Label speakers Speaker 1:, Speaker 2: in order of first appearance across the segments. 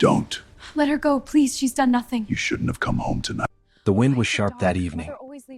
Speaker 1: Don't.
Speaker 2: Let her go, please. She's done nothing.
Speaker 1: You shouldn't have come home tonight.
Speaker 3: The wind was sharp that evening.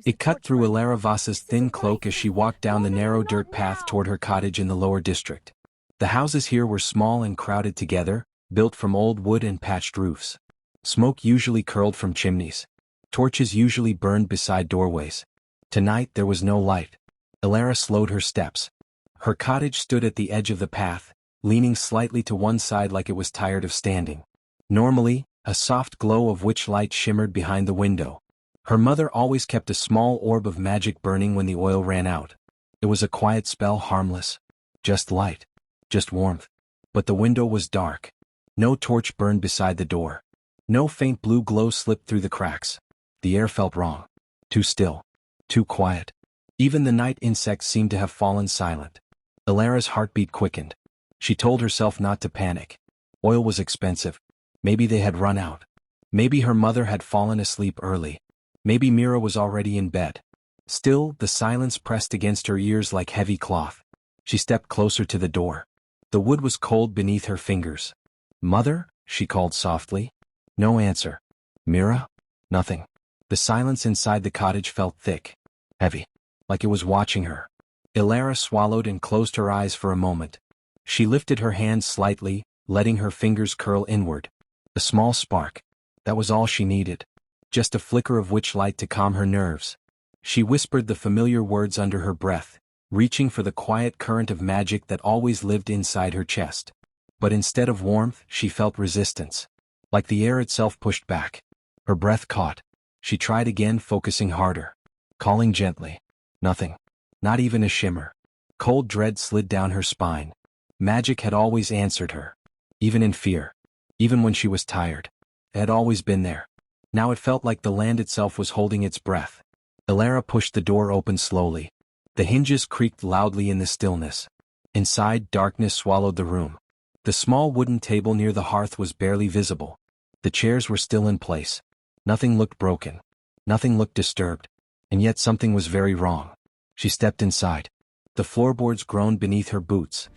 Speaker 3: It cut through Elara Voss's thin cloak as she walked down the narrow dirt path toward her cottage in the lower district. The houses here were small and crowded together, built from old wood and patched roofs. Smoke usually curled from chimneys. Torches usually burned beside doorways. Tonight there was no light. Elara slowed her steps. Her cottage stood at the edge of the path, leaning slightly to one side like it was tired of standing. Normally, a soft glow of witch light shimmered behind the window. Her mother always kept a small orb of magic burning when the oil ran out. It was a quiet spell, harmless. Just light. Just warmth. But the window was dark. No torch burned beside the door. No faint blue glow slipped through the cracks. The air felt wrong. Too still. Too quiet. Even the night insects seemed to have fallen silent. Elara's heartbeat quickened. She told herself not to panic. Oil was expensive. Maybe they had run out. Maybe her mother had fallen asleep early. Maybe Mira was already in bed. Still, the silence pressed against her ears like heavy cloth. She stepped closer to the door. The wood was cold beneath her fingers. "Mother?" she called softly. No answer. "Mira?" Nothing. The silence inside the cottage felt thick. Heavy. Like it was watching her. Elara swallowed and closed her eyes for a moment. She lifted her hand slightly, letting her fingers curl inward. A small spark. That was all she needed. Just a flicker of witch light to calm her nerves. She whispered the familiar words under her breath, reaching for the quiet current of magic that always lived inside her chest. But instead of warmth, she felt resistance. Like the air itself pushed back. Her breath caught. She tried again, focusing harder. Calling gently. Nothing. Not even a shimmer. Cold dread slid down her spine. Magic had always answered her. Even in fear. Even when she was tired. It had always been there. Now it felt like the land itself was holding its breath. Elara pushed the door open slowly. The hinges creaked loudly in the stillness. Inside, darkness swallowed the room. The small wooden table near the hearth was barely visible. The chairs were still in place. Nothing looked broken. Nothing looked disturbed. And yet something was very wrong. She stepped inside. The floorboards groaned beneath her boots.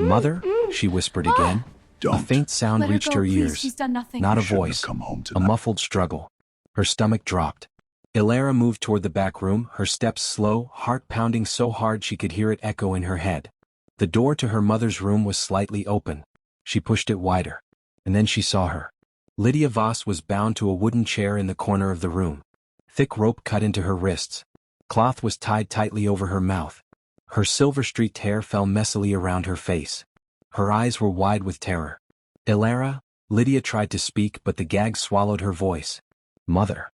Speaker 3: "Mother?" she whispered again.
Speaker 1: Don't.
Speaker 3: A faint sound
Speaker 2: Let her
Speaker 3: reached
Speaker 2: go,
Speaker 3: her
Speaker 2: please.
Speaker 3: ears.
Speaker 2: She's done nothing.
Speaker 3: Not a
Speaker 1: You shouldn't have
Speaker 3: voice.
Speaker 1: come home
Speaker 3: A
Speaker 1: tonight.
Speaker 3: muffled struggle. Her stomach dropped. Elara moved toward the back room, her steps slow, heart pounding so hard she could hear it echo in her head. The door to her mother's room was slightly open. She pushed it wider. And then she saw her. Lydia Voss was bound to a wooden chair in the corner of the room. Thick rope cut into her wrists. Cloth was tied tightly over her mouth. Her silver-streaked hair fell messily around her face. Her eyes were wide with terror. "Elara?" Lydia tried to speak, but the gag swallowed her voice. "Mother."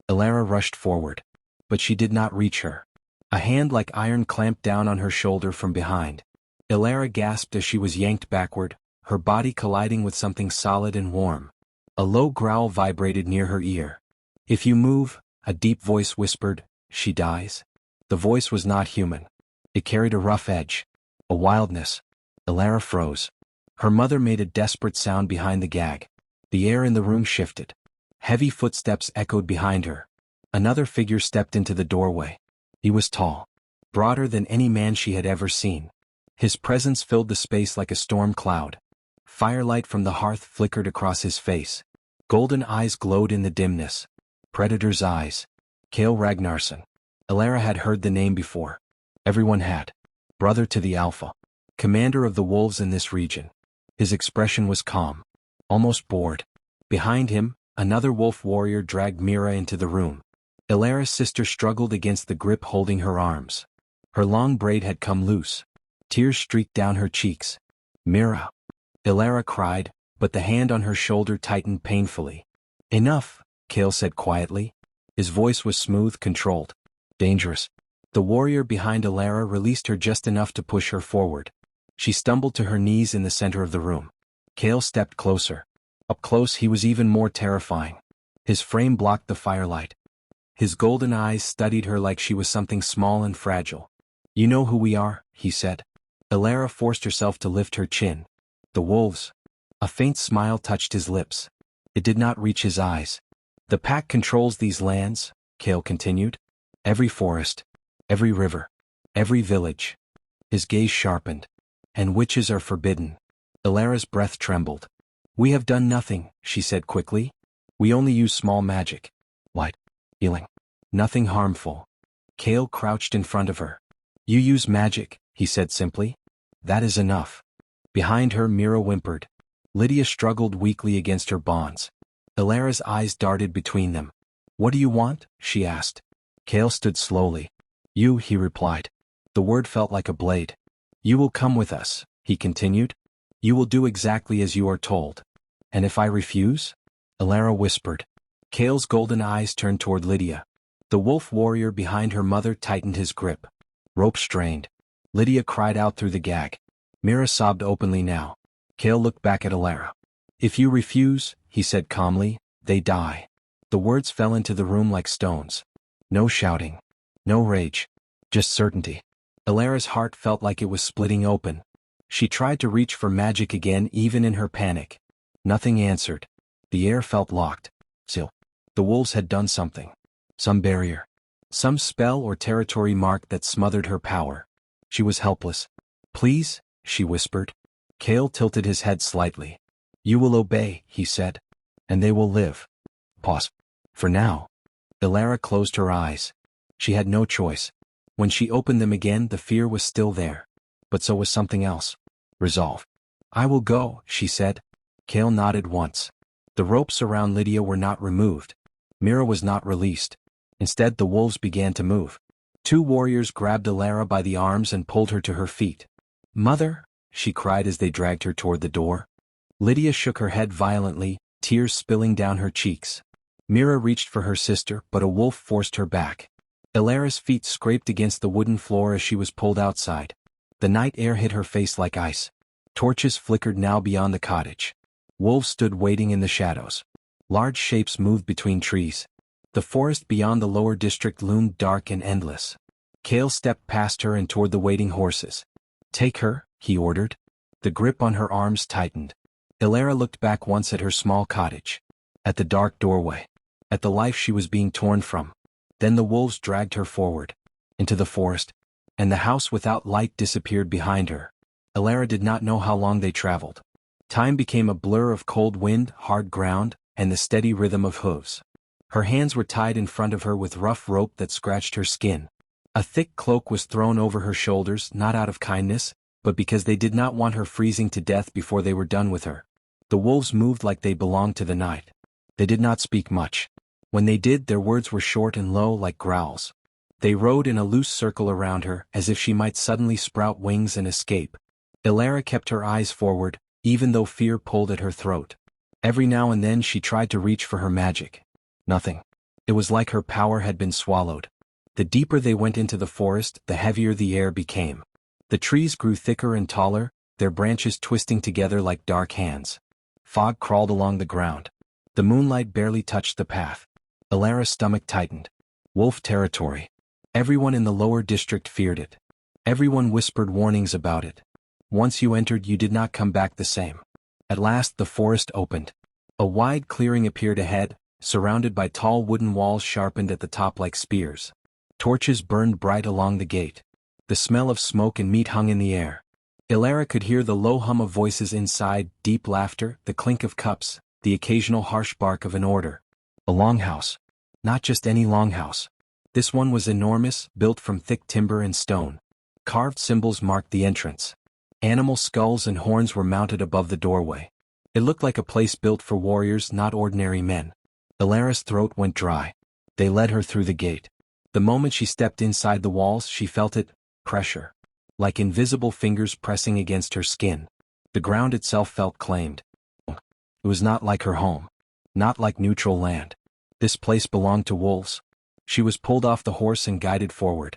Speaker 3: Elara rushed forward. But she did not reach her. A hand like iron clamped down on her shoulder from behind. Elara gasped as she was yanked backward, her body colliding with something solid and warm. A low growl vibrated near her ear. "If you move," a deep voice whispered, "she dies." The voice was not human. It carried a rough edge. A wildness. Elara froze. Her mother made a desperate sound behind the gag. The air in the room shifted. Heavy footsteps echoed behind her. Another figure stepped into the doorway. He was tall. Broader than any man she had ever seen. His presence filled the space like a storm cloud. Firelight from the hearth flickered across his face. Golden eyes glowed in the dimness. Predator's eyes. Kale Ragnarsson. Elara had heard the name before. Everyone had. Brother to the Alpha. Commander of the wolves in this region. His expression was calm. Almost bored. Behind him, another wolf warrior dragged Mira into the room. Elara's sister struggled against the grip holding her arms. Her long braid had come loose. Tears streaked down her cheeks. "Mira!" Elara cried, but the hand on her shoulder tightened painfully. "Enough," Kale said quietly. His voice was smooth, controlled. "Dangerous." The warrior behind Elara released her just enough to push her forward. She stumbled to her knees in the center of the room. Kale stepped closer. Up close he was even more terrifying. His frame blocked the firelight. His golden eyes studied her like she was something small and fragile. "You know who we are," he said. Elara forced herself to lift her chin. "The wolves." A faint smile touched his lips. It did not reach his eyes. "The pack controls these lands," Kale continued. "Every forest. Every river. Every village." His gaze sharpened. "And witches are forbidden." Elara's breath trembled. We have done nothing, she said quickly. We only use small magic. Light. Healing. Nothing harmful. Kale crouched in front of her. You use magic, he said simply. That is enough. Behind her, Mira whimpered. Lydia struggled weakly against her bonds. Ilara's eyes darted between them. What do you want? She asked. Kale stood slowly. You, he replied. The word felt like a blade. You will come with us, he continued. You will do exactly as you are told. And if I refuse? Ilara whispered. Kale's golden eyes turned toward Lydia. The wolf warrior behind her mother tightened his grip. Rope strained. Lydia cried out through the gag. Mira sobbed openly now. Kale looked back at Ilara. If you refuse, he said calmly, they die. The words fell into the room like stones. No shouting. No rage. Just certainty. Ilara's heart felt like it was splitting open. She tried to reach for magic again even in her panic. Nothing answered. The air felt locked. Still. The wolves had done something. Some barrier. Some spell or territory mark that smothered her power. She was helpless. Please, she whispered. Kale tilted his head slightly. You will obey, he said. And they will live. Pause. For now. Ilara closed her eyes. She had no choice. When she opened them again, the fear was still there. But so was something else. Resolve. I will go, she said. Kale nodded once. The ropes around Lydia were not removed. Mira was not released. Instead, the wolves began to move. Two warriors grabbed Ilara by the arms and pulled her to her feet. Mother, she cried as they dragged her toward the door. Lydia shook her head violently, tears spilling down her cheeks. Mira reached for her sister, but a wolf forced her back. Ilara's feet scraped against the wooden floor as she was pulled outside. The night air hit her face like ice. Torches flickered now beyond the cottage. Wolves stood waiting in the shadows. Large shapes moved between trees. The forest beyond the lower district loomed dark and endless. Kale stepped past her and toward the waiting horses. Take her, he ordered. The grip on her arms tightened. Ilara looked back once at her small cottage. At the dark doorway. At the life she was being torn from. Then the wolves dragged her forward. Into the forest. And the house without light disappeared behind her. Ilara did not know how long they traveled. Time became a blur of cold wind, hard ground, and the steady rhythm of hooves. Her hands were tied in front of her with rough rope that scratched her skin. A thick cloak was thrown over her shoulders, not out of kindness, but because they did not want her freezing to death before they were done with her. The wolves moved like they belonged to the night. They did not speak much. When they did, their words were short and low like growls. They rode in a loose circle around her, as if she might suddenly sprout wings and escape. Ilara kept her eyes forward, even though fear pulled at her throat. Every now and then she tried to reach for her magic. Nothing. It was like her power had been swallowed. The deeper they went into the forest, the heavier the air became. The trees grew thicker and taller, their branches twisting together like dark hands. Fog crawled along the ground. The moonlight barely touched the path. Ilara's stomach tightened. Wolf territory. Everyone in the lower district feared it. Everyone whispered warnings about it. Once you entered, you did not come back the same. At last the forest opened. A wide clearing appeared ahead, surrounded by tall wooden walls sharpened at the top like spears. Torches burned bright along the gate. The smell of smoke and meat hung in the air. Ilara could hear the low hum of voices inside, deep laughter, the clink of cups, the occasional harsh bark of an order. A longhouse. Not just any longhouse. This one was enormous, built from thick timber and stone. Carved symbols marked the entrance. Animal skulls and horns were mounted above the doorway. It looked like a place built for warriors, not ordinary men. Ilara's throat went dry. They led her through the gate. The moment she stepped inside the walls, she felt it, pressure. Like invisible fingers pressing against her skin. The ground itself felt claimed. It was not like her home. Not like neutral land. This place belonged to wolves. She was pulled off the horse and guided forward.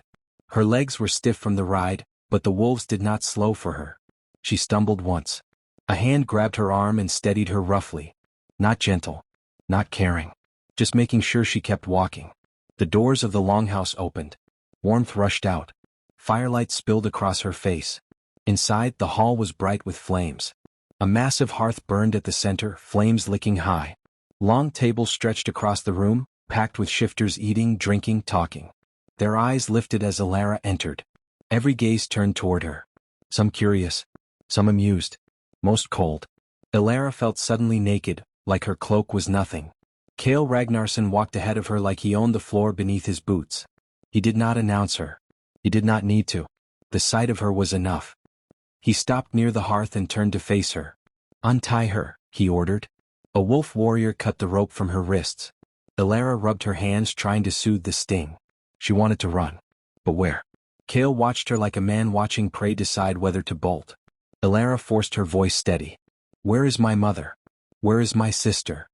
Speaker 3: Her legs were stiff from the ride, but the wolves did not slow for her. She stumbled once. A hand grabbed her arm and steadied her roughly. Not gentle. Not caring. Just making sure she kept walking. The doors of the longhouse opened. Warmth rushed out. Firelight spilled across her face. Inside, the hall was bright with flames. A massive hearth burned at the center, flames licking high. Long tables stretched across the room, packed with shifters eating, drinking, talking. Their eyes lifted as Ilara entered. Every gaze turned toward her. Some curious. Some amused. Most cold. Elara felt suddenly naked, like her cloak was nothing. Kale Ragnarsson walked ahead of her like he owned the floor beneath his boots. He did not announce her. He did not need to. The sight of her was enough. He stopped near the hearth and turned to face her. "Untie her," he ordered. A wolf warrior cut the rope from her wrists. Elara rubbed her hands trying to soothe the sting. She wanted to run. But where? Kale watched her like a man watching prey decide whether to bolt. Elara forced her voice steady. "Where is my mother? Where is my sister?"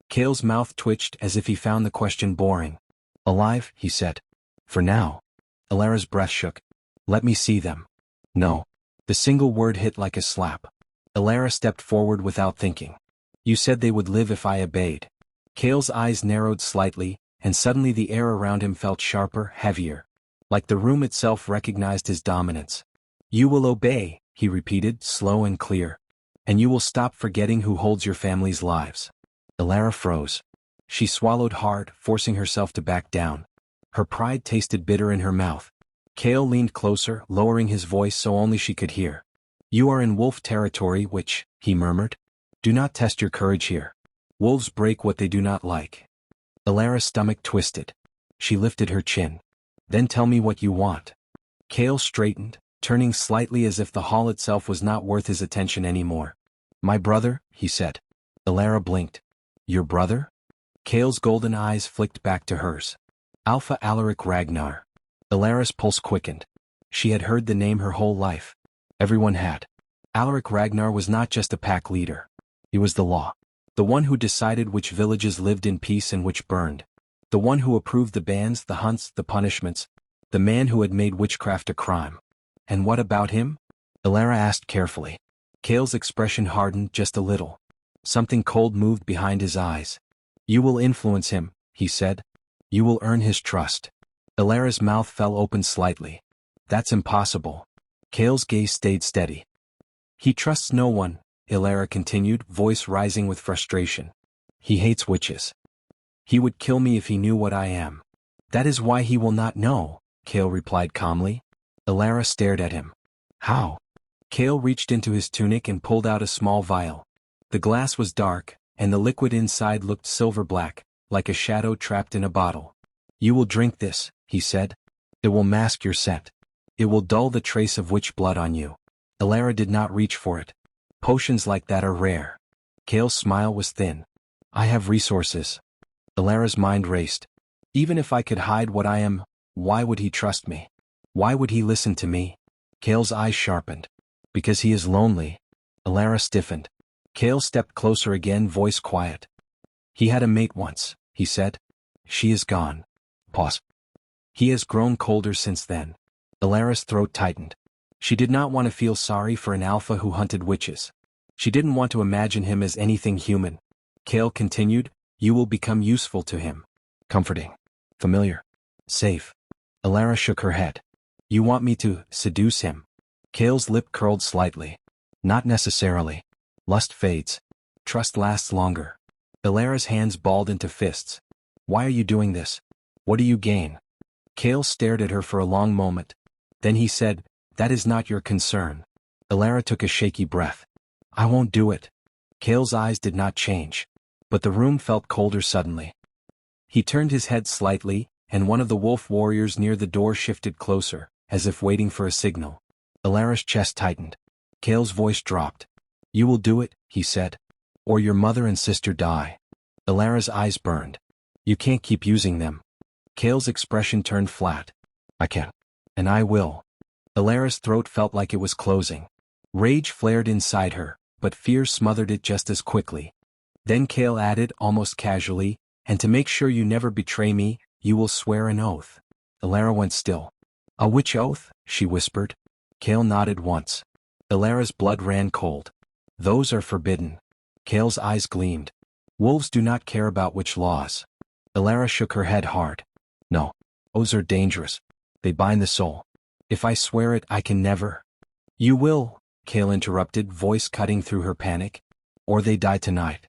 Speaker 3: Kale's mouth twitched as if he found the question boring. "Alive," he said. "For now." Elara's breath shook. "Let me see them." "No." The single word hit like a slap. Elara stepped forward without thinking. "You said they would live if I obeyed." Kale's eyes narrowed slightly, and suddenly the air around him felt sharper, heavier. Like the room itself recognized his dominance. "You will obey," he repeated, slow and clear. "And you will stop forgetting who holds your family's lives." Elara froze. She swallowed hard, forcing herself to back down. Her pride tasted bitter in her mouth. Kale leaned closer, lowering his voice so only she could hear. "You are in wolf territory, which," he murmured. "Do not test your courage here. Wolves break what they do not like." Elara's stomach twisted. She lifted her chin. "Then tell me what you want." Kale straightened, turning slightly as if the hall itself was not worth his attention anymore. "My brother," he said. Elara blinked. "Your brother?" Kale's golden eyes flicked back to hers. "Alpha Alaric Ragnar." Elara's pulse quickened. She had heard the name her whole life. Everyone had. Alaric Ragnar was not just a pack leader. He was the law. The one who decided which villages lived in peace and which burned. The one who approved the bans, the hunts, the punishments. The man who had made witchcraft a crime. "And what about him?" Elara asked carefully. Kale's expression hardened just a little. Something cold moved behind his eyes. "You will influence him," he said. "You will earn his trust." Elara's mouth fell open slightly. "That's impossible." Kale's gaze stayed steady. "He trusts no one," Elara continued, voice rising with frustration. "He hates witches. He would kill me if he knew what I am." "That is why he will not know," Kale replied calmly. Elara stared at him. "How?" Kale reached into his tunic and pulled out a small vial. The glass was dark, and the liquid inside looked silver-black, like a shadow trapped in a bottle. "You will drink this," he said. "It will mask your scent. It will dull the trace of witch blood on you." Elara did not reach for it. "Potions like that are rare." Kale's smile was thin. "I have resources." Elara's mind raced. "Even if I could hide what I am, why would he trust me? Why would he listen to me?" Kale's eyes sharpened. "Because he is lonely." Elara stiffened. Kale stepped closer again, voice quiet. "He had a mate once," he said. "She is gone." Pause. "He has grown colder since then." Elara's throat tightened. She did not want to feel sorry for an alpha who hunted witches. She didn't want to imagine him as anything human. Kale continued, "You will become useful to him. Comforting. Familiar. Safe." Elara shook her head. "You want me to seduce him?" Kale's lip curled slightly. "Not necessarily. Lust fades. Trust lasts longer." Elara's hands balled into fists. "Why are you doing this? What do you gain?" Kale stared at her for a long moment. Then he said, "That is not your concern." Elara took a shaky breath. "I won't do it." Kale's eyes did not change. But the room felt colder suddenly. He turned his head slightly, and one of the wolf warriors near the door shifted closer, as if waiting for a signal. Elara's chest tightened. Kale's voice dropped. "You will do it," he said. "Or your mother and sister die." Elara's eyes burned. "You can't keep using them." Kale's expression turned flat. "I can. And I will." Elara's throat felt like it was closing. Rage flared inside her, but fear smothered it just as quickly. Then Kale added, almost casually, "And to make sure you never betray me, you will swear an oath." Elara went still. "A witch oath?" she whispered. Kale nodded once. Elara's blood ran cold. "Those are forbidden." Kale's eyes gleamed. "Wolves do not care about witch laws." Elara shook her head hard. "No. Oaths are dangerous. They bind the soul. If I swear it, I can never." "You will," Kale interrupted, voice cutting through her panic. "Or they die tonight."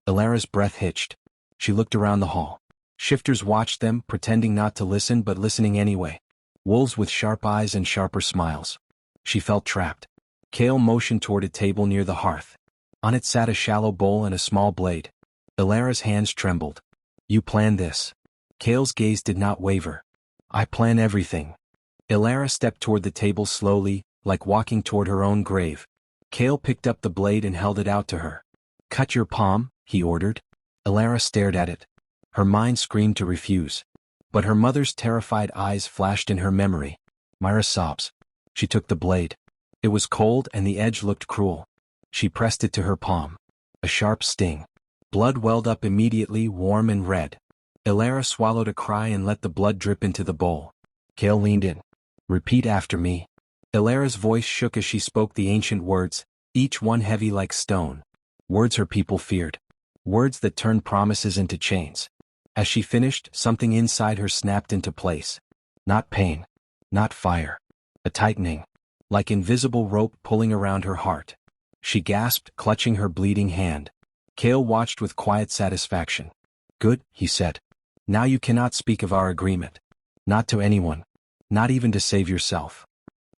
Speaker 3: Elara's breath hitched. She looked around the hall. Shifters watched them, pretending not to listen but listening anyway. Wolves with sharp eyes and sharper smiles. She felt trapped. Kale motioned toward a table near the hearth. On it sat a shallow bowl and a small blade. Ilara's hands trembled. You planned this. Kale's gaze did not waver. I plan everything. Ilara stepped toward the table slowly, like walking toward her own grave. Kale picked up the blade and held it out to her. Cut your palm, he ordered. Ilara stared at it. Her mind screamed to refuse. But her mother's terrified eyes flashed in her memory. Myra sobs. She took the blade. It was cold and the edge looked cruel. She pressed it to her palm. A sharp sting. Blood welled up immediately, warm and red. Ilara swallowed a cry and let the blood drip into the bowl. Kale leaned in. Repeat after me. Ilara's voice shook as she spoke the ancient words, each one heavy like stone. Words her people feared. Words that turned promises into chains. As she finished, something inside her snapped into place. Not pain. Not fire. A tightening. Like invisible rope pulling around her heart. She gasped, clutching her bleeding hand. Kale watched with quiet satisfaction. Good, he said. Now you cannot speak of our agreement. Not to anyone. Not even to save yourself.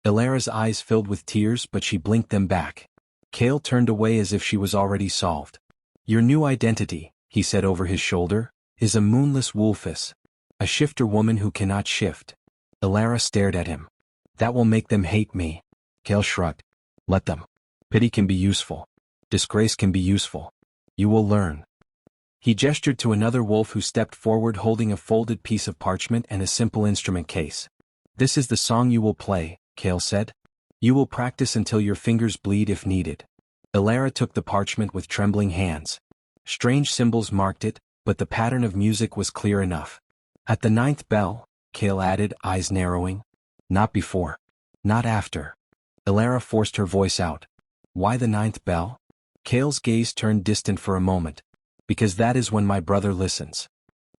Speaker 3: Ilara's eyes filled with tears, but she blinked them back. Kale turned away as if she was already solved. Your new identity, he said over his shoulder, is a moonless wolfess. A shifter woman who cannot shift. Ilara stared at him. That will make them hate me. Kale shrugged. Let them. Pity can be useful. Disgrace can be useful. You will learn. He gestured to another wolf who stepped forward holding a folded piece of parchment and a simple instrument case. This is the song you will play, Kale said. You will practice until your fingers bleed if needed. Ilara took the parchment with trembling hands. Strange symbols marked it, but the pattern of music was clear enough. At the 9th bell, Kale added, eyes narrowing. Not before. Not after. Ilara forced her voice out. Why the 9th bell? Kale's gaze turned distant for a moment. Because that is when my brother listens.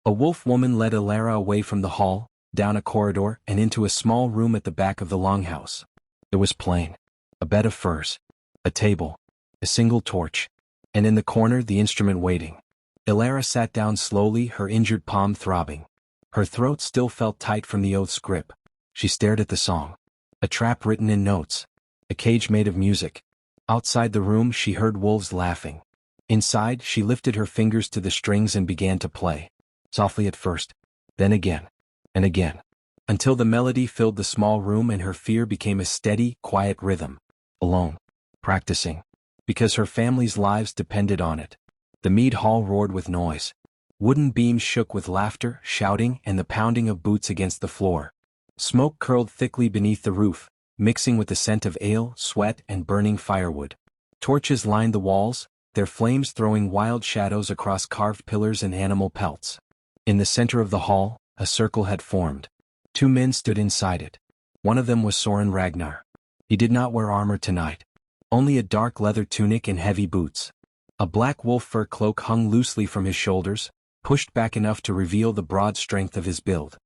Speaker 3: A wolf woman led Ilara away from the hall, down a corridor and into a small room at the back of the longhouse. It was plain. A bed of furs. A table. A single torch. And in the corner the instrument waiting. Ilara sat down slowly, her injured palm throbbing. Her throat still felt tight from the oath's grip. She stared at the song. A trap written in notes. A cage made of music. Outside the room she heard wolves laughing. Inside she lifted her fingers to the strings and began to play. Softly at first. Then again. And again. Until the melody filled the small room and her fear became a steady, quiet rhythm. Alone. Practicing. Because her family's lives depended on it. The mead hall roared with noise. Wooden beams shook with laughter, shouting, and the pounding of boots against the floor. Smoke curled thickly beneath the roof, mixing with the scent of ale, sweat, and burning firewood. Torches lined the walls, their flames throwing wild shadows across carved pillars and animal pelts. In the center of the hall, a circle had formed. 2 men stood inside it. One of them was Soren Ragnar. He did not wear armor tonight. Only a dark leather tunic and heavy boots. A black wolf fur cloak hung loosely from his shoulders, pushed back enough to reveal the broad strength of his build.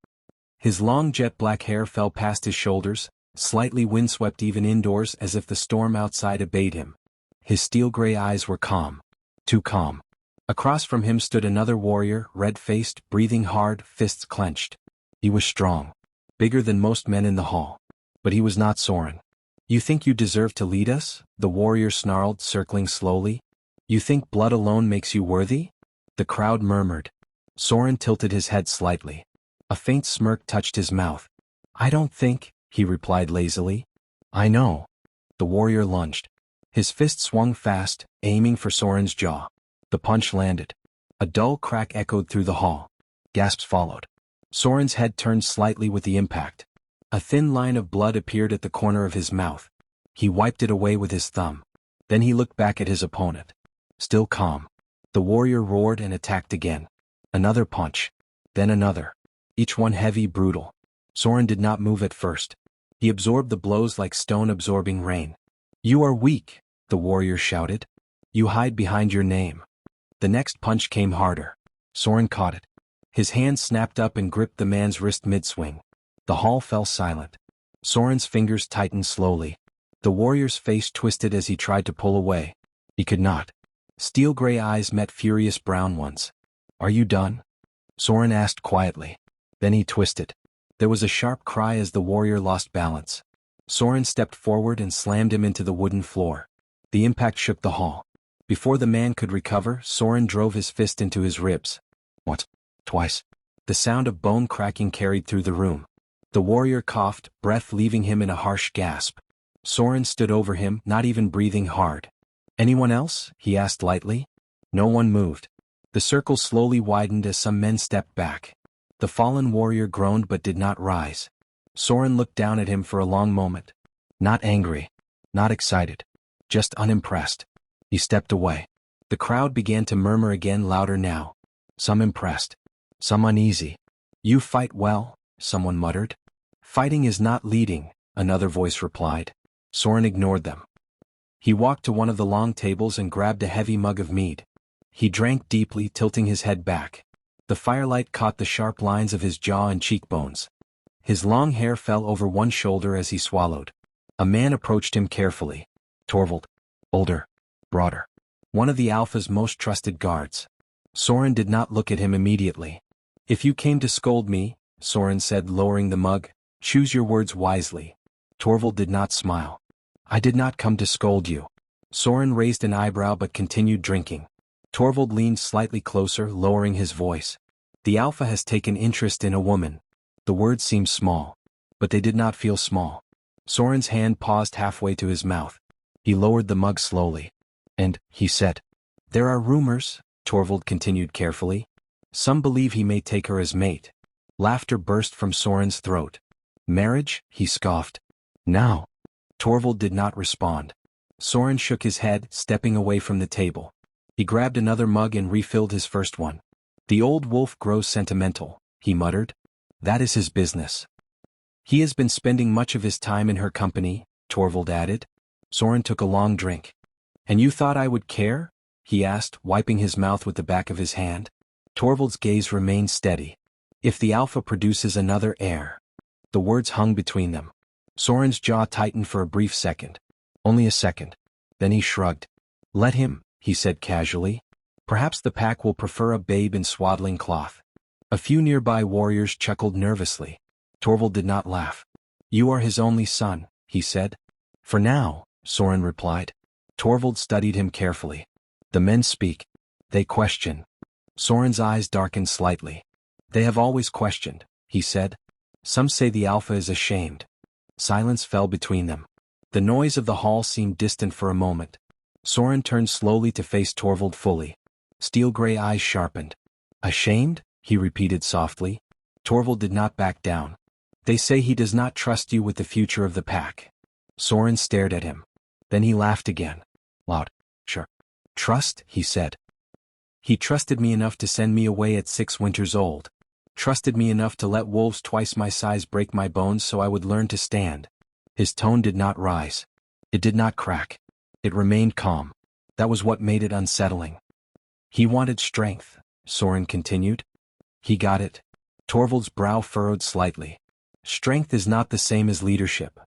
Speaker 3: His long jet-black hair fell past his shoulders, slightly windswept even indoors as if the storm outside obeyed him. His steel-gray eyes were calm. Too calm. Across from him stood another warrior, red-faced, breathing hard, fists clenched. He was strong. Bigger than most men in the hall. But he was not Soren. You think you deserve to lead us? The warrior snarled, circling slowly. You think blood alone makes you worthy? The crowd murmured. Soren tilted his head slightly. A faint smirk touched his mouth. I don't think, he replied lazily. I know. The warrior lunged. His fist swung fast, aiming for Soren's jaw. The punch landed. A dull crack echoed through the hall. Gasps followed. Soren's head turned slightly with the impact. A thin line of blood appeared at the corner of his mouth. He wiped it away with his thumb. Then he looked back at his opponent. Still calm. The warrior roared and attacked again. Another punch. Then another. Each one heavy, brutal. Soren did not move at first. He absorbed the blows like stone absorbing rain. You are weak, the warrior shouted. You hide behind your name. The next punch came harder. Soren caught it. His hand snapped up and gripped the man's wrist mid-swing. The hall fell silent. Soren's fingers tightened slowly. The warrior's face twisted as he tried to pull away. He could not. Steel-gray eyes met furious brown ones. Are you done? Soren asked quietly. Then he twisted. There was a sharp cry as the warrior lost balance. Soren stepped forward and slammed him into the wooden floor. The impact shook the hall. Before the man could recover, Soren drove his fist into his ribs. Once, twice. The sound of bone cracking carried through the room. The warrior coughed, breath leaving him in a harsh gasp. Soren stood over him, not even breathing hard. "Anyone else?" he asked lightly. No one moved. The circle slowly widened as some men stepped back. The fallen warrior groaned but did not rise. Soren looked down at him for a long moment. Not angry. Not excited. Just unimpressed. He stepped away. The crowd began to murmur again, louder now. Some impressed. Some uneasy. "You fight well," someone muttered. "Fighting is not leading," another voice replied. Soren ignored them. He walked to one of the long tables and grabbed a heavy mug of mead. He drank deeply, tilting his head back. The firelight caught the sharp lines of his jaw and cheekbones. His long hair fell over one shoulder as he swallowed. A man approached him carefully. Torvald. Older. Broader. One of the Alpha's most trusted guards. Soren did not look at him immediately. "If you came to scold me," Soren said, lowering the mug, "choose your words wisely." Torvald did not smile. "I did not come to scold you." Soren raised an eyebrow but continued drinking. Torvald leaned slightly closer, lowering his voice. "The Alpha has taken interest in a woman." The words seemed small. But they did not feel small. Soren's hand paused halfway to his mouth. He lowered the mug slowly. "And," he said. "There are rumors," Torvald continued carefully. "Some believe he may take her as mate." Laughter burst from Soren's throat. "Marriage?" he scoffed. "Now?" Torvald did not respond. Soren shook his head, stepping away from the table. He grabbed another mug and refilled his first one. "The old wolf grows sentimental," he muttered. "That is his business." "He has been spending much of his time in her company," Torvald added. Soren took a long drink. "And you thought I would care?" he asked, wiping his mouth with the back of his hand. Torvald's gaze remained steady. "If the Alpha produces another heir." The words hung between them. Soren's jaw tightened for a brief second. Only a second. Then he shrugged. "Let him," he said casually. "Perhaps the pack will prefer a babe in swaddling cloth." A few nearby warriors chuckled nervously. Torvald did not laugh. "You are his only son," he said. "For now," Soren replied. Torvald studied him carefully. "The men speak. They question." Soren's eyes darkened slightly. "They have always questioned," he said. "Some say the Alpha is ashamed." Silence fell between them. The noise of the hall seemed distant for a moment. Soren turned slowly to face Torvald fully. Steel-gray eyes sharpened. "Ashamed?" he repeated softly. Torvald did not back down. "They say he does not trust you with the future of the pack." Soren stared at him. Then he laughed again. Loud. "Sure. Trust?" he said. "He trusted me enough to send me away at 6 winters old. Trusted me enough to let wolves twice my size break my bones so I would learn to stand." His tone did not rise. It did not crack. It remained calm. That was what made it unsettling. "He wanted strength," Soren continued. "He got it." Torvald's brow furrowed slightly. "Strength is not the same as leadership."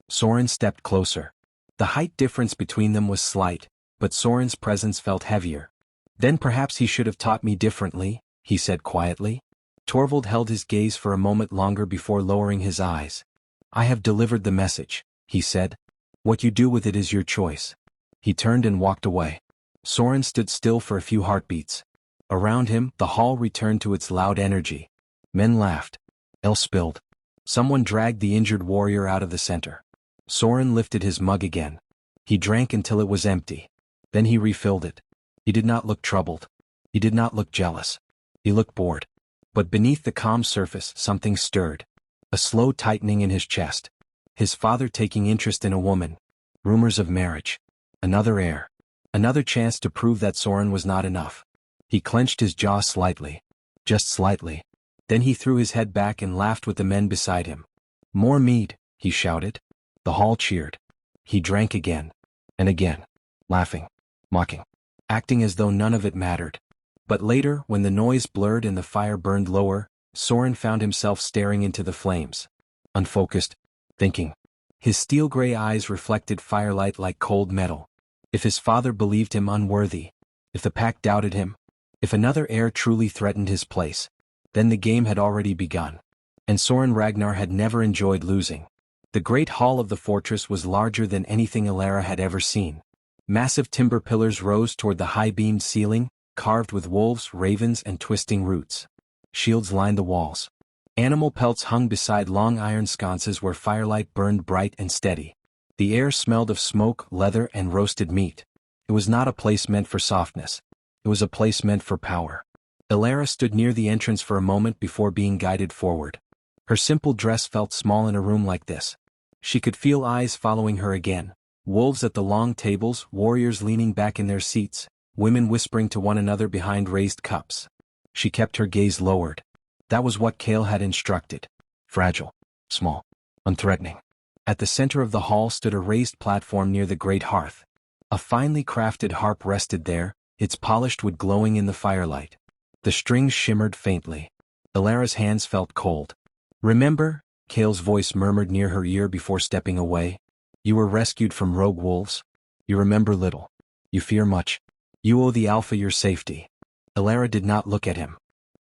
Speaker 3: Soren stepped closer. The height difference between them was slight, but Soren's presence felt heavier. "Then perhaps he should have taught me differently," he said quietly. Torvald held his gaze for a moment longer before lowering his eyes. "I have delivered the message," he said. "What you do with it is your choice." He turned and walked away. Soren stood still for a few heartbeats. Around him, the hall returned to its loud energy. Men laughed. Ale spilled. Someone dragged the injured warrior out of the center. Soren lifted his mug again. He drank until it was empty. Then he refilled it. He did not look troubled. He did not look jealous. He looked bored. But beneath the calm surface, something stirred. A slow tightening in his chest. His father taking interest in a woman. Rumors of marriage. Another heir. Another chance to prove that Soren was not enough. He clenched his jaw slightly. Just slightly. Then he threw his head back and laughed with the men beside him. "More mead," he shouted. The hall cheered. He drank again. And again. Laughing. Mocking. Acting as though none of it mattered. But later, when the noise blurred and the fire burned lower, Soren found himself staring into the flames. Unfocused. Thinking. His steel-gray eyes reflected firelight like cold metal. If his father believed him unworthy, if the pack doubted him, if another heir truly threatened his place, then the game had already begun. And Soren Ragnar had never enjoyed losing. The great hall of the fortress was larger than anything Alara had ever seen. Massive timber pillars rose toward the high-beamed ceiling, carved with wolves, ravens, and twisting roots. Shields lined the walls. Animal pelts hung beside long iron sconces where firelight burned bright and steady. The air smelled of smoke, leather, and roasted meat. It was not a place meant for softness. It was a place meant for power. Elara stood near the entrance for a moment before being guided forward. Her simple dress felt small in a room like this. She could feel eyes following her again. Wolves at the long tables, warriors leaning back in their seats, women whispering to one another behind raised cups. She kept her gaze lowered. That was what Kale had instructed. Fragile, small, unthreatening. At the center of the hall stood a raised platform near the great hearth. A finely crafted harp rested there, its polished wood glowing in the firelight. The strings shimmered faintly. Elara's hands felt cold. "Remember?" Kale's voice murmured near her ear before stepping away. "You were rescued from rogue wolves. You remember little. You fear much. You owe the Alpha your safety." Elara did not look at him.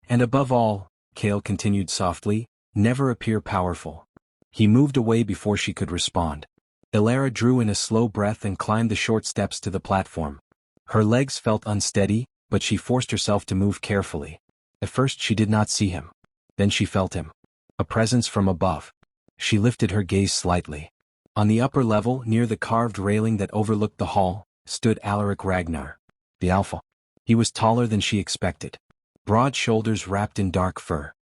Speaker 3: "And above all," Kale continued softly, "never appear powerful." He moved away before she could respond. Elara drew in a slow breath and climbed the short steps to the platform. Her legs felt unsteady, but she forced herself to move carefully. At first she did not see him. Then she felt him. A presence from above. She lifted her gaze slightly. On the upper level, near the carved railing that overlooked the hall, stood Alaric Ragnar, the Alpha. He was taller than she expected. Broad shoulders wrapped in dark fur.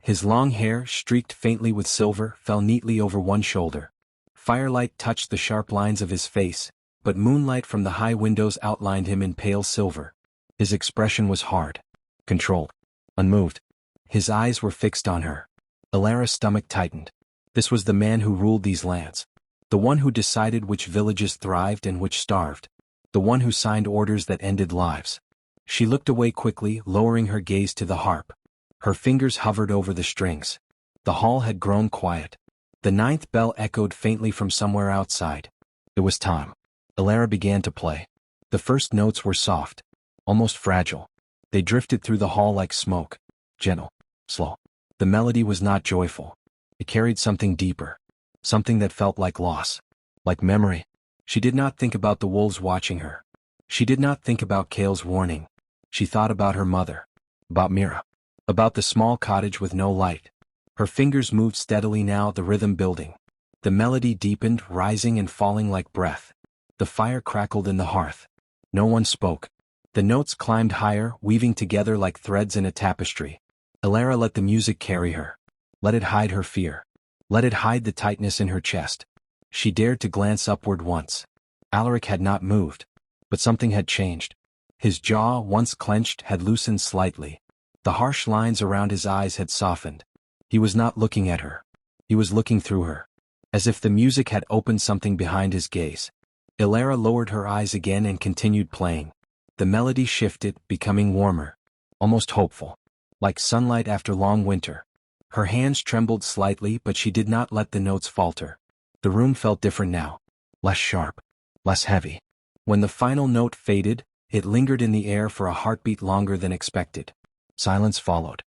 Speaker 3: His long hair, streaked faintly with silver, fell neatly over one shoulder. Firelight touched the sharp lines of his face, but moonlight from the high windows outlined him in pale silver. His expression was hard, controlled, unmoved. His eyes were fixed on her. Elara's stomach tightened. This was the man who ruled these lands. The one who decided which villages thrived and which starved. The one who signed orders that ended lives. She looked away quickly, lowering her gaze to the harp. Her fingers hovered over the strings. The hall had grown quiet. The ninth bell echoed faintly from somewhere outside. It was time. Elara began to play. The first notes were soft, almost fragile. They drifted through the hall like smoke. Gentle, slow. The melody was not joyful. It carried something deeper. Something that felt like loss. Like memory. She did not think about the wolves watching her. She did not think about Kale's warning. She thought about her mother. About Mira. About the small cottage with no light. Her fingers moved steadily now, the rhythm building. The melody deepened, rising and falling like breath. The fire crackled in the hearth. No one spoke. The notes climbed higher, weaving together like threads in a tapestry. Elara let the music carry her. Let it hide her fear. Let it hide the tightness in her chest. She dared to glance upward once. Alaric had not moved. But something had changed. His jaw, once clenched, had loosened slightly. The harsh lines around his eyes had softened. He was not looking at her. He was looking through her. As if the music had opened something behind his gaze. Elara lowered her eyes again and continued playing. The melody shifted, becoming warmer. Almost hopeful. Like sunlight after long winter. Her hands trembled slightly, but she did not let the notes falter. The room felt different now. Less sharp. Less heavy. When the final note faded, it lingered in the air for a heartbeat longer than expected. Silence followed.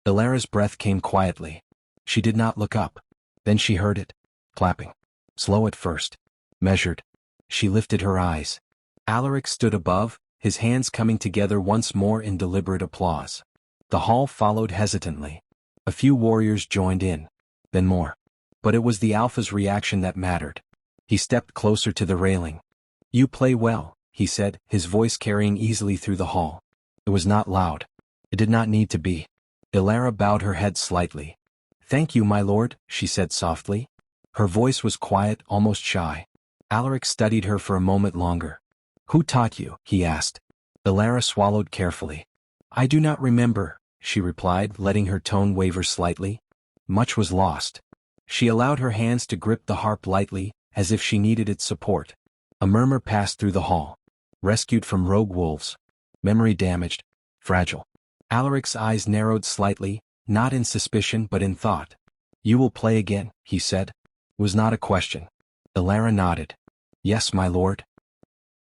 Speaker 3: Elara's breath came quietly. She did not look up. Then she heard it. Clapping. Slow at first. Measured. She lifted her eyes. Alaric stood above, his hands coming together once more in deliberate applause. The hall followed hesitantly. A few warriors joined in. Then more. But it was the Alpha's reaction that mattered. He stepped closer to the railing. "You play well," he said, his voice carrying easily through the hall. It was not loud. It did not need to be. Elara bowed her head slightly. "Thank you, my lord," she said softly. Her voice was quiet, almost shy. Alaric studied her for a moment longer. "Who taught you?" he asked. Elara swallowed carefully. "I do not remember," she replied, letting her tone waver slightly. Much was lost. She allowed her hands to grip the harp lightly, as if she needed its support. A murmur passed through the hall. Rescued from rogue wolves. Memory damaged. Fragile. Alaric's eyes narrowed slightly, not in suspicion but in thought. "You will play again," he said. It was not a question. Elara nodded. "Yes, my lord."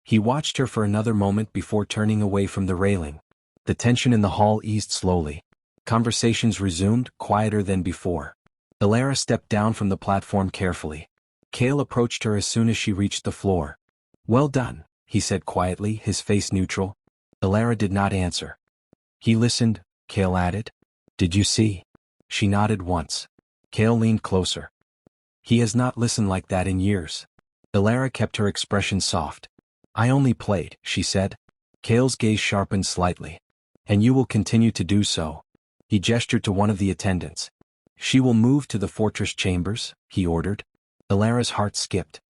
Speaker 3: He watched her for another moment before turning away from the railing. The tension in the hall eased slowly. Conversations resumed, quieter than before. Elara stepped down from the platform carefully. Kale approached her as soon as she reached the floor. Well done, he said quietly, his face neutral. Elara did not answer. He listened, Cale added. Did you see? She nodded once. Cale leaned closer. He has not listened like that in years. Elara kept her expression soft. I only played, she said. Cale's gaze sharpened slightly. And you will continue to do so. He gestured to one of the attendants. She will move to the fortress chambers, he ordered. Elara's heart skipped.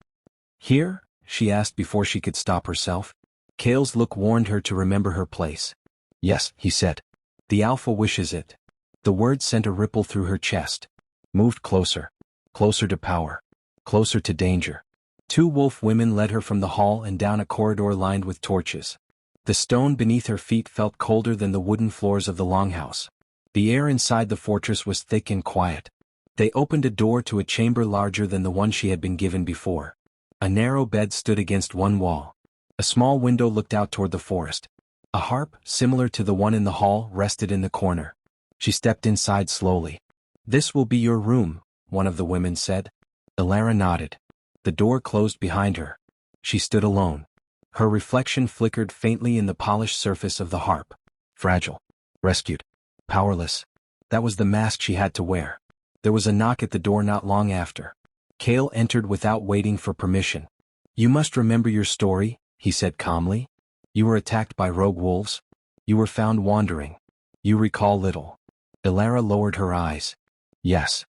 Speaker 3: Here? She asked before she could stop herself. Cale's look warned her to remember her place. Yes, he said. The Alpha wishes it. The word sent a ripple through her chest. Moved closer. Closer to power. Closer to danger. 2 wolf women led her from the hall and down a corridor lined with torches. The stone beneath her feet felt colder than the wooden floors of the longhouse. The air inside the fortress was thick and quiet. They opened a door to a chamber larger than the one she had been given before. A narrow bed stood against one wall. A small window looked out toward the forest. A harp, similar to the one in the hall, rested in the corner. She stepped inside slowly. This will be your room, one of the women said. Elara nodded. The door closed behind her. She stood alone. Her reflection flickered faintly in the polished surface of the harp. Fragile. Rescued. Powerless. That was the mask she had to wear. There was a knock at the door not long after. Cale entered without waiting for permission. You must remember your story, he said calmly. You were attacked by rogue wolves. You were found wandering. You recall little. Elara lowered her eyes. Yes.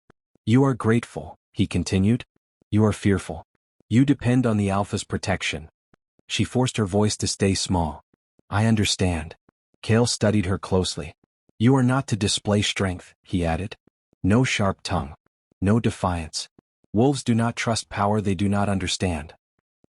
Speaker 3: You are grateful, he continued. You are fearful. You depend on the Alpha's protection. She forced her voice to stay small. I understand. Cale studied her closely. You are not to display strength, he added. No sharp tongue. No defiance. Wolves do not trust power they do not understand.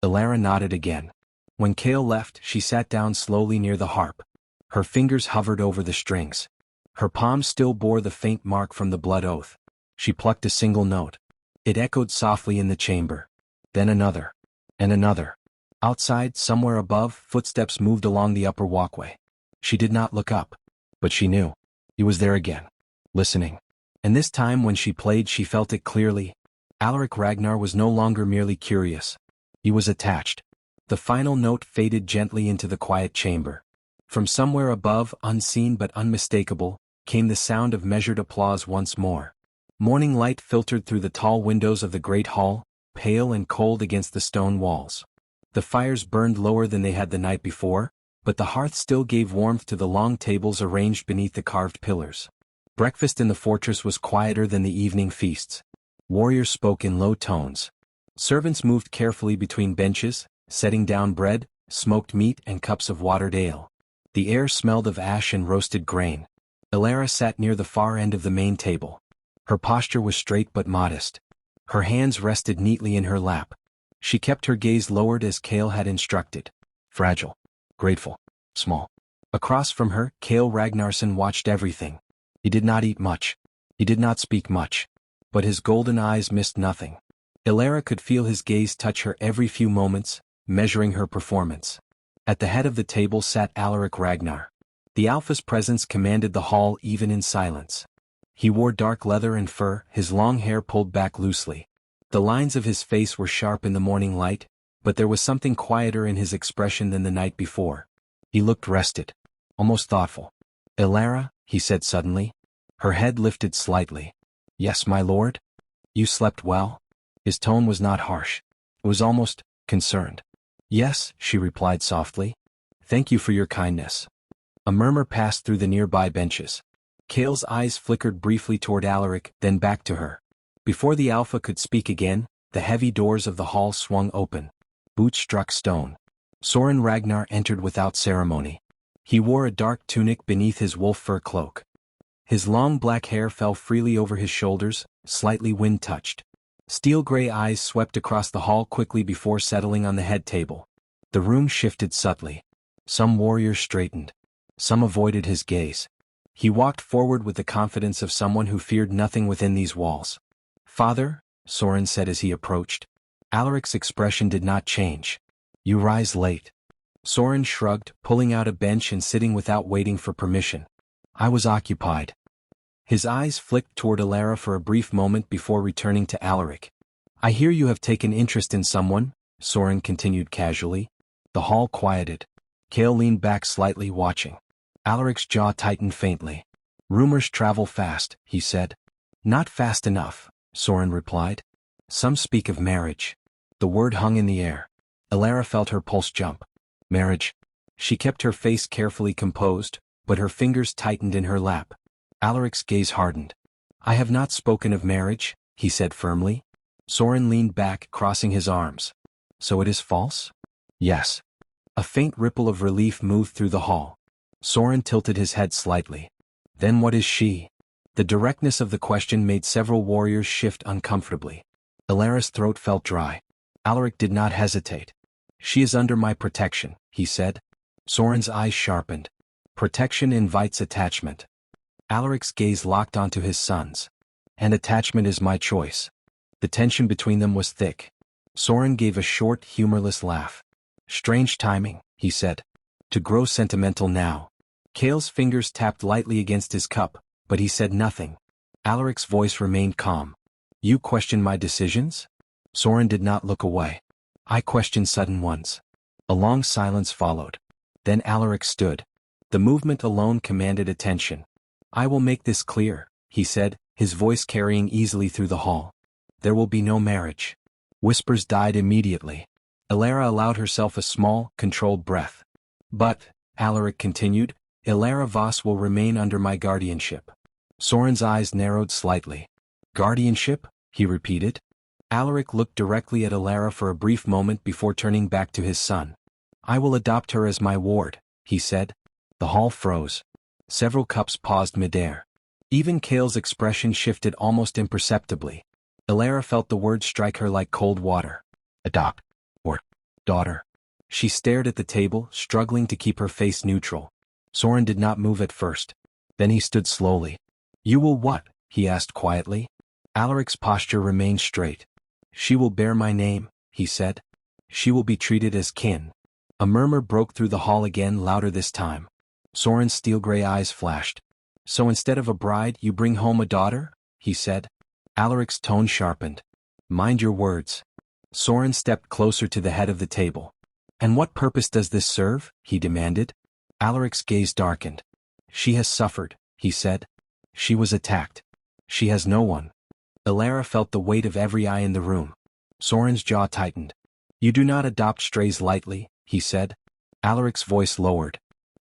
Speaker 3: Elara nodded again. When Cale left, she sat down slowly near the harp. Her fingers hovered over the strings. Her palms still bore the faint mark from the blood oath. She plucked a single note. It echoed softly in the chamber. Then another. And another. Outside, somewhere above, footsteps moved along the upper walkway. She did not look up. But she knew. He was there again. Listening. And this time when she played she felt it clearly. Alaric Ragnar was no longer merely curious. He was attached. The final note faded gently into the quiet chamber. From somewhere above, unseen but unmistakable, came the sound of measured applause once more. Morning light filtered through the tall windows of the great hall, pale and cold against the stone walls. The fires burned lower than they had the night before, but the hearth still gave warmth to the long tables arranged beneath the carved pillars. Breakfast in the fortress was quieter than the evening feasts. Warriors spoke in low tones. Servants moved carefully between benches, setting down bread, smoked meat and cups of watered ale. The air smelled of ash and roasted grain. Elara sat near the far end of the main table. Her posture was straight but modest. Her hands rested neatly in her lap. She kept her gaze lowered as Cale had instructed. Fragile. Grateful. Small. Across from her, Cale Ragnarsson watched everything. He did not eat much. He did not speak much. But his golden eyes missed nothing. Elara could feel his gaze touch her every few moments, measuring her performance. At the head of the table sat Alaric Ragnar. The Alpha's presence commanded the hall even in silence. He wore dark leather and fur, his long hair pulled back loosely. The lines of his face were sharp in the morning light, but there was something quieter in his expression than the night before. He looked rested. Almost thoughtful. Elara, he said suddenly. Her head lifted slightly. Yes, my lord? You slept well? His tone was not harsh. It was almost concerned. Yes, she replied softly. Thank you for your kindness. A murmur passed through the nearby benches. Cale's eyes flickered briefly toward Alaric, then back to her. Before the Alpha could speak again, the heavy doors of the hall swung open. Boots struck stone. Soren Ragnar entered without ceremony. He wore a dark tunic beneath his wolf fur cloak. His long black hair fell freely over his shoulders, slightly wind-touched. Steel-gray eyes swept across the hall quickly before settling on the head table. The room shifted subtly. Some warriors straightened. Some avoided his gaze. He walked forward with the confidence of someone who feared nothing within these walls. Father, Soren said as he approached. Alaric's expression did not change. You rise late. Soren shrugged, pulling out a bench and sitting without waiting for permission. I was occupied. His eyes flicked toward Elara for a brief moment before returning to Alaric. I hear you have taken interest in someone, Soren continued casually. The hall quieted. Kale leaned back slightly, watching. Alaric's jaw tightened faintly. Rumors travel fast, he said. Not fast enough, Soren replied. Some speak of marriage. The word hung in the air. Elara felt her pulse jump. Marriage. She kept her face carefully composed, but her fingers tightened in her lap. Alaric's gaze hardened. I have not spoken of marriage, he said firmly. Soren leaned back, crossing his arms. So it is false? Yes. A faint ripple of relief moved through the hall. Soren tilted his head slightly. Then what is she? The directness of the question made several warriors shift uncomfortably. Elara's throat felt dry. Alaric did not hesitate. She is under my protection, he said. Soren's eyes sharpened. Protection invites attachment. Alaric's gaze locked onto his son's. And attachment is my choice. The tension between them was thick. Soren gave a short, humorless laugh. Strange timing, he said. To grow sentimental now. Kale's fingers tapped lightly against his cup, but he said nothing. Alaric's voice remained calm. You question my decisions? Soren did not look away. I question sudden ones. A long silence followed. Then Alaric stood. The movement alone commanded attention. I will make this clear, he said, his voice carrying easily through the hall. There will be no marriage. Whispers died immediately. Elara allowed herself a small, controlled breath. But, Alaric continued, Elara Voss will remain under my guardianship. Soren's eyes narrowed slightly. Guardianship? He repeated. Alaric looked directly at Elara for a brief moment before turning back to his son. I will adopt her as my ward, he said. The hall froze. Several cups paused midair. Even Kale's expression shifted almost imperceptibly. Elara felt the words strike her like cold water. Adopt. Or, daughter. She stared at the table, struggling to keep her face neutral. Soren did not move at first. Then he stood slowly. You will what? He asked quietly. Alaric's posture remained straight. She will bear my name, he said. She will be treated as kin. A murmur broke through the hall again, louder this time. Soren's steel-gray eyes flashed. So instead of a bride, you bring home a daughter? He said. Alaric's tone sharpened. Mind your words. Soren stepped closer to the head of the table. And what purpose does this serve? He demanded. Alaric's gaze darkened. She has suffered, he said. She was attacked. She has no one. Elara felt the weight of every eye in the room. Soren's jaw tightened. You do not adopt strays lightly, he said. Alaric's voice lowered.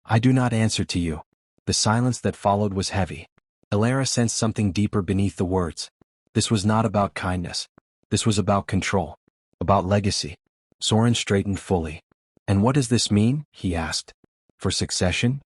Speaker 3: I do not answer to you. The silence that followed was heavy. Elara sensed something deeper beneath the words. This was not about kindness. This was about control. About legacy. Soren straightened fully. And what does this mean? He asked. For succession?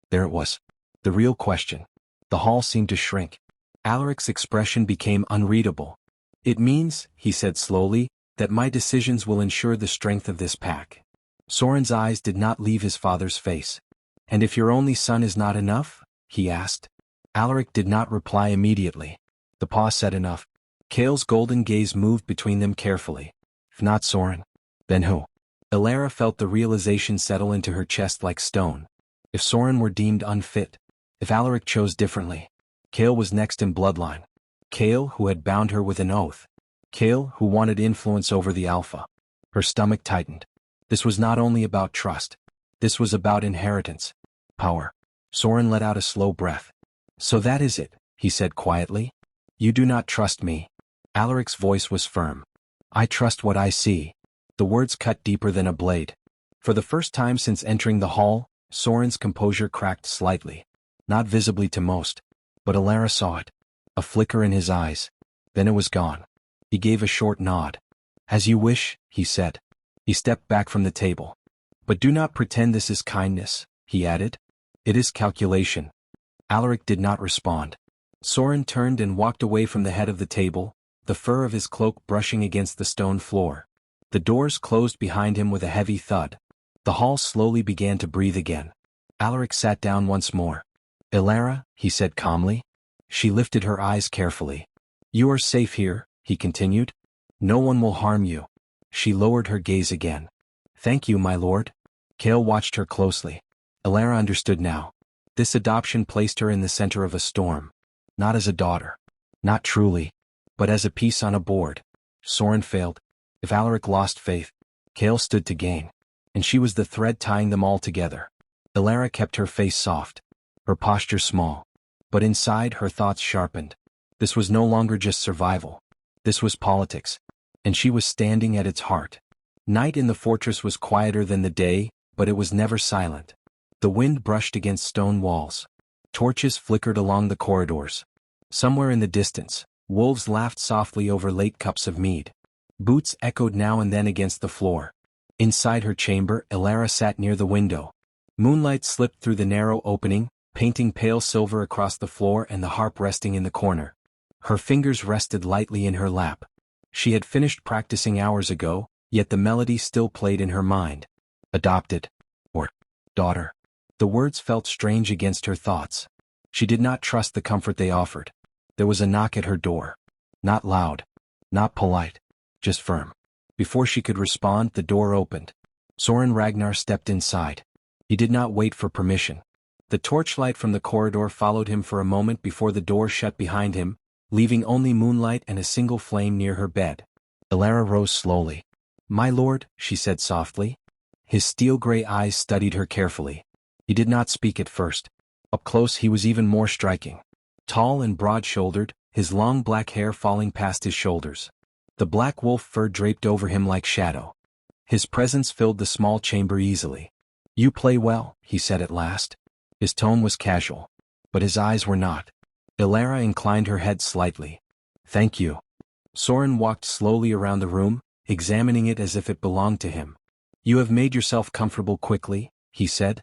Speaker 3: There it was. The real question. The hall seemed to shrink. Alaric's expression became unreadable. It means, he said slowly, that my decisions will ensure the strength of this pack. Soren's eyes did not leave his father's face. And if your only son is not enough? He asked. Alaric did not reply immediately. The pause said enough. Kale's golden gaze moved between them carefully. If not Soren, then who? Elara felt the realization settle into her chest like stone. If Soren were deemed unfit, if Alaric chose differently, Kale was next in bloodline. Kale, who had bound her with an oath. Kale, who wanted influence over the Alpha. Her stomach tightened. This was not only about trust. This was about inheritance. Power. Soren let out a slow breath. So that is it, he said quietly. You do not trust me. Alaric's voice was firm. I trust what I see. The words cut deeper than a blade. For the first time since entering the hall, Soren's composure cracked slightly. Not visibly to most. But Elara saw it. A flicker in his eyes. Then it was gone. He gave a short nod. As you wish, he said. He stepped back from the table. But do not pretend this is kindness, he added. It is calculation. Alaric did not respond. Soren turned and walked away from the head of the table, the fur of his cloak brushing against the stone floor. The doors closed behind him with a heavy thud. The hall slowly began to breathe again. Alaric sat down once more. Elara, he said calmly. She lifted her eyes carefully. You are safe here, he continued. No one will harm you. She lowered her gaze again. Thank you, my lord. Kale watched her closely. Elara understood now. This adoption placed her in the center of a storm. Not as a daughter. Not truly. But as a piece on a board. Soren failed. If Alaric lost faith, Kale stood to gain. And she was the thread tying them all together. Elara kept her face soft, her posture small. But inside, her thoughts sharpened. This was no longer just survival. This was politics. And she was standing at its heart. Night in the fortress was quieter than the day, but it was never silent. The wind brushed against stone walls. Torches flickered along the corridors. Somewhere in the distance, wolves laughed softly over late cups of mead. Boots echoed now and then against the floor. Inside her chamber, Elara sat near the window. Moonlight slipped through the narrow opening, painting pale silver across the floor and the harp resting in the corner. Her fingers rested lightly in her lap. She had finished practicing hours ago, yet the melody still played in her mind. Adopted. Or daughter. The words felt strange against her thoughts. She did not trust the comfort they offered. There was a knock at her door. Not loud. Not polite. Just firm. Before she could respond, the door opened. Soren Ragnar stepped inside. He did not wait for permission. The torchlight from the corridor followed him for a moment before the door shut behind him, leaving only moonlight and a single flame near her bed. Elara rose slowly. "My lord," she said softly. His steel-gray eyes studied her carefully. He did not speak at first. Up close he was even more striking. Tall and broad-shouldered, his long black hair falling past his shoulders. The black wolf fur draped over him like shadow. His presence filled the small chamber easily. "You play well," he said at last. His tone was casual. But his eyes were not. Elara inclined her head slightly. "Thank you." Soren walked slowly around the room, examining it as if it belonged to him. "You have made yourself comfortable quickly," he said.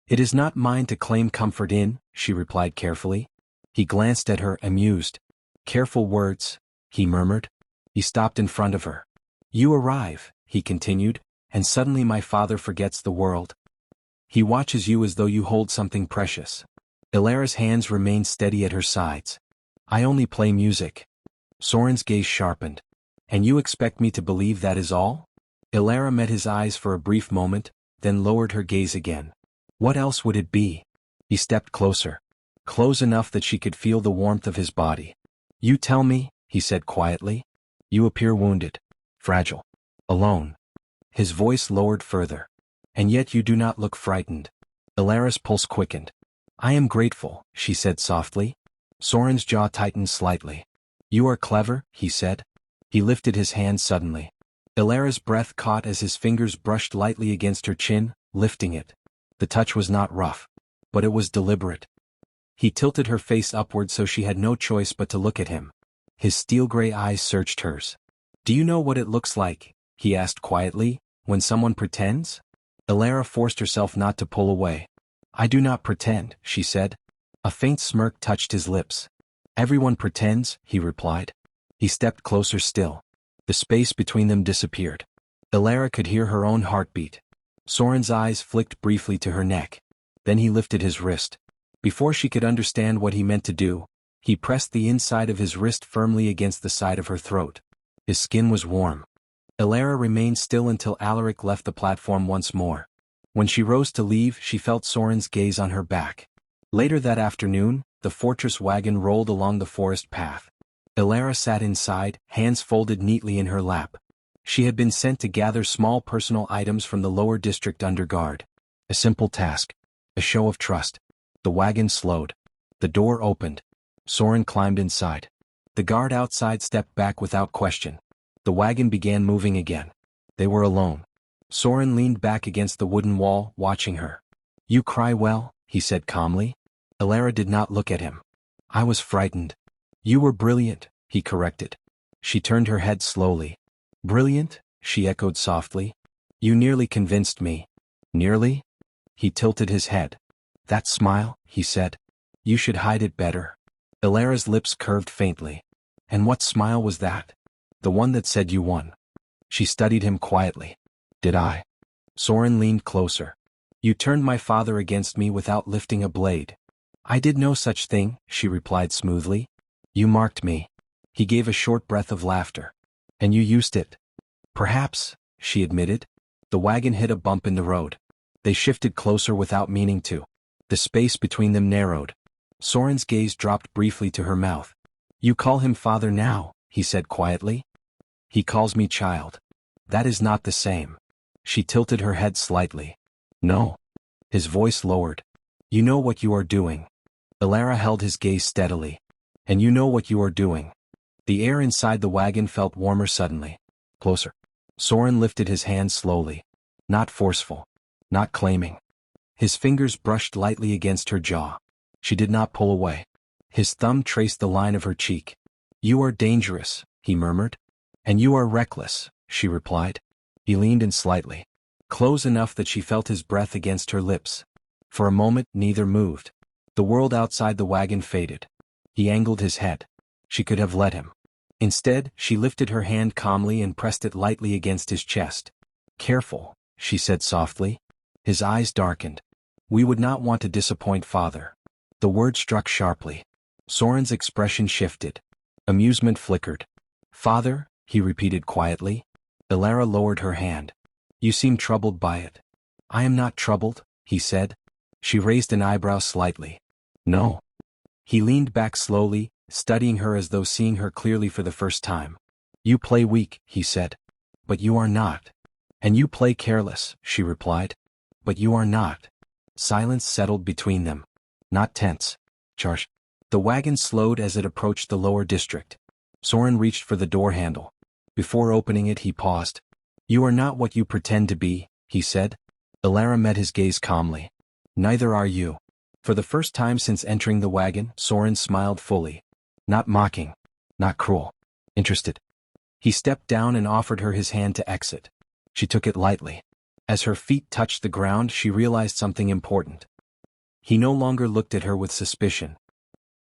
Speaker 3: "It is not mine to claim comfort in," she replied carefully. He glanced at her, amused. "Careful words," he murmured. He stopped in front of her. "You arrive," he continued, "and suddenly my father forgets the world. He watches you as though you hold something precious." Elara's hands remained steady at her sides. "I only play music." Soren's gaze sharpened. "And you expect me to believe that is all?" Elara met his eyes for a brief moment, then lowered her gaze again. "What else would it be?" He stepped closer. Close enough that she could feel the warmth of his body. "You tell me," he said quietly. "You appear wounded. Fragile. Alone." His voice lowered further. "And yet you do not look frightened." Elara's pulse quickened. "I am grateful," she said softly. Soren's jaw tightened slightly. "You are clever," he said. He lifted his hand suddenly. Elara's breath caught as his fingers brushed lightly against her chin, lifting it. The touch was not rough. But it was deliberate. He tilted her face upward so she had no choice but to look at him. His steel-gray eyes searched hers. "Do you know what it looks like," he asked quietly, "when someone pretends?" Elara forced herself not to pull away. "I do not pretend," she said. A faint smirk touched his lips. "Everyone pretends," he replied. He stepped closer still. The space between them disappeared. Elara could hear her own heartbeat. Soren's eyes flicked briefly to her neck. Then he lifted his wrist. Before she could understand what he meant to do, he pressed the inside of his wrist firmly against the side of her throat. His skin was warm. Elara remained still until Alaric left the platform once more. When she rose to leave, she felt Soren's gaze on her back. Later that afternoon, the fortress wagon rolled along the forest path. Elara sat inside, hands folded neatly in her lap. She had been sent to gather small personal items from the lower district under guard. A simple task. A show of trust. The wagon slowed. The door opened. Soren climbed inside. The guard outside stepped back without question. The wagon began moving again. They were alone. Soren leaned back against the wooden wall, watching her. "You cry well," he said calmly. Elara did not look at him. "I was frightened." "You were brilliant," he corrected. She turned her head slowly. "Brilliant?" she echoed softly. "You nearly convinced me." "Nearly?" He tilted his head. "That smile," he said. "You should hide it better." Elara's lips curved faintly. "And what smile was that?" "The one that said you won." She studied him quietly. "Did I?" Soren leaned closer. "You turned my father against me without lifting a blade." "I did no such thing," she replied smoothly. "You marked me." He gave a short breath of laughter. "And you used it." "Perhaps," she admitted. The wagon hit a bump in the road. They shifted closer without meaning to. The space between them narrowed. Soren's gaze dropped briefly to her mouth. "You call him father now," he said quietly. "He calls me child. That is not the same." She tilted her head slightly. No. His voice lowered. You know what you are doing. Elara held his gaze steadily. And you know what you are doing. The air inside the wagon felt warmer suddenly. Closer. Soren lifted his hand slowly. Not forceful. Not claiming. His fingers brushed lightly against her jaw. She did not pull away. His thumb traced the line of her cheek. You are dangerous, he murmured. And you are reckless, she replied. He leaned in slightly. Close enough that she felt his breath against her lips. For a moment, neither moved. The world outside the wagon faded. He angled his head. She could have let him. Instead, she lifted her hand calmly and pressed it lightly against his chest. Careful, she said softly. His eyes darkened. We would not want to disappoint father. The word struck sharply. Soren's expression shifted. Amusement flickered. Father, he repeated quietly. Elara lowered her hand. You seem troubled by it. I am not troubled, he said. She raised an eyebrow slightly. No. He leaned back slowly, studying her as though seeing her clearly for the first time. You play weak, he said. But you are not. And you play careless, she replied. But you are not. Silence settled between them. Not tense. Charged. The wagon slowed as it approached the lower district. Soren reached for the door handle. Before opening it, he paused. You are not what you pretend to be, he said. Elara met his gaze calmly. Neither are you. For the first time since entering the wagon, Soren smiled fully. Not mocking. Not cruel. Interested. He stepped down and offered her his hand to exit. She took it lightly. As her feet touched the ground, she realized something important. He no longer looked at her with suspicion.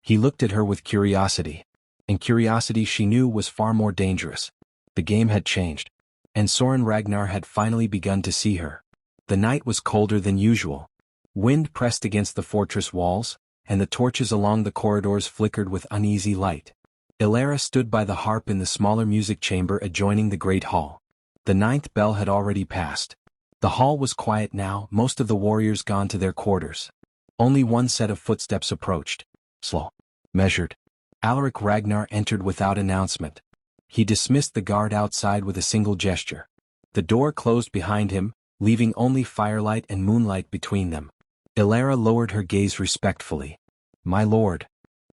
Speaker 3: He looked at her with curiosity. And curiosity, she knew, was far more dangerous. The game had changed. And Soren Ragnar had finally begun to see her. The night was colder than usual. Wind pressed against the fortress walls, and the torches along the corridors flickered with uneasy light. Elara stood by the harp in the smaller music chamber adjoining the great hall. The 9th bell had already passed. The hall was quiet now, most of the warriors gone to their quarters. Only one set of footsteps approached. Slow. Measured. Alaric Ragnar entered without announcement. He dismissed the guard outside with a single gesture. The door closed behind him, leaving only firelight and moonlight between them. Elara lowered her gaze respectfully. My lord.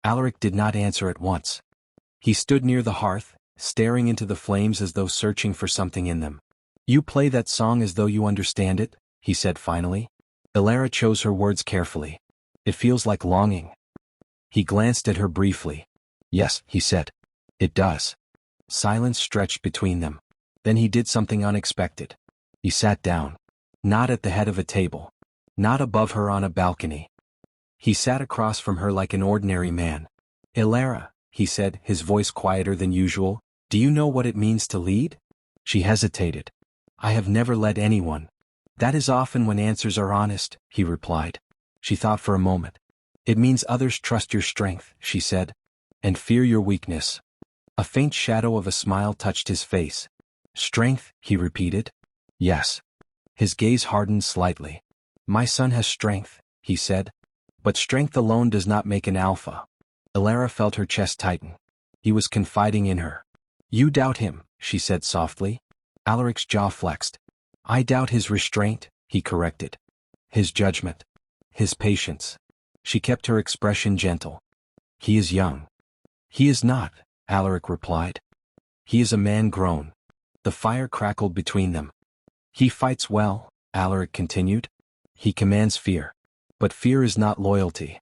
Speaker 3: Alaric did not answer at once. He stood near the hearth, staring into the flames as though searching for something in them. You play that song as though you understand it, he said finally. Elara chose her words carefully. It feels like longing. He glanced at her briefly. Yes, he said. It does. Silence stretched between them. Then he did something unexpected. He sat down. Not at the head of a table. Not above her on a balcony. He sat across from her like an ordinary man. Elara, he said, his voice quieter than usual, do you know what it means to lead? She hesitated. I have never led anyone. That is often when answers are honest, he replied. She thought for a moment. It means others trust your strength, she said, and fear your weakness. A faint shadow of a smile touched his face. Strength, he repeated. Yes. His gaze hardened slightly. My son has strength, he said. But strength alone does not make an alpha. Elara felt her chest tighten. He was confiding in her. You doubt him, she said softly. Alaric's jaw flexed. I doubt his restraint, he corrected. His judgment. His patience. She kept her expression gentle. He is young. He is not, Alaric replied. He is a man grown. The fire crackled between them. He fights well, Alaric continued. He commands fear. But fear is not loyalty.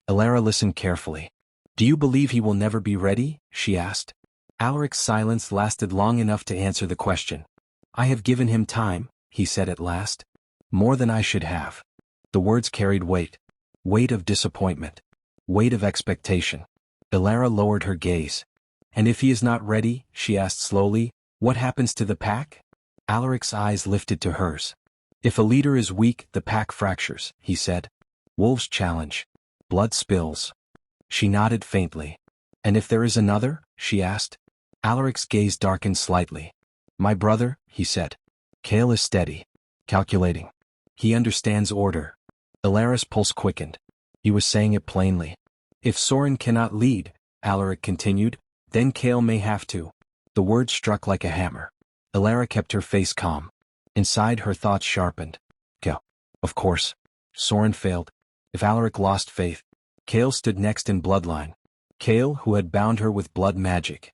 Speaker 3: Elara listened carefully. Do you believe he will never be ready? She asked. Alaric's silence lasted long enough to answer the question. I have given him time, he said at last. More than I should have. The words carried weight. Weight of disappointment. Weight of expectation. Elara lowered her gaze. And if he is not ready, she asked slowly, what happens to the pack? Alaric's eyes lifted to hers. If a leader is weak, the pack fractures, he said. Wolves challenge. Blood spills. She nodded faintly. And if there is another? She asked. Alaric's gaze darkened slightly. My brother, he said. Kale is steady. Calculating. He understands order. Elara's pulse quickened. He was saying it plainly. If Soren cannot lead, Alaric continued, then Kale may have to. The word struck like a hammer. Elara kept her face calm. Inside, her thoughts sharpened. Kale. Of course. Soren failed. If Alaric lost faith, Kale stood next in bloodline. Kale, who had bound her with blood magic.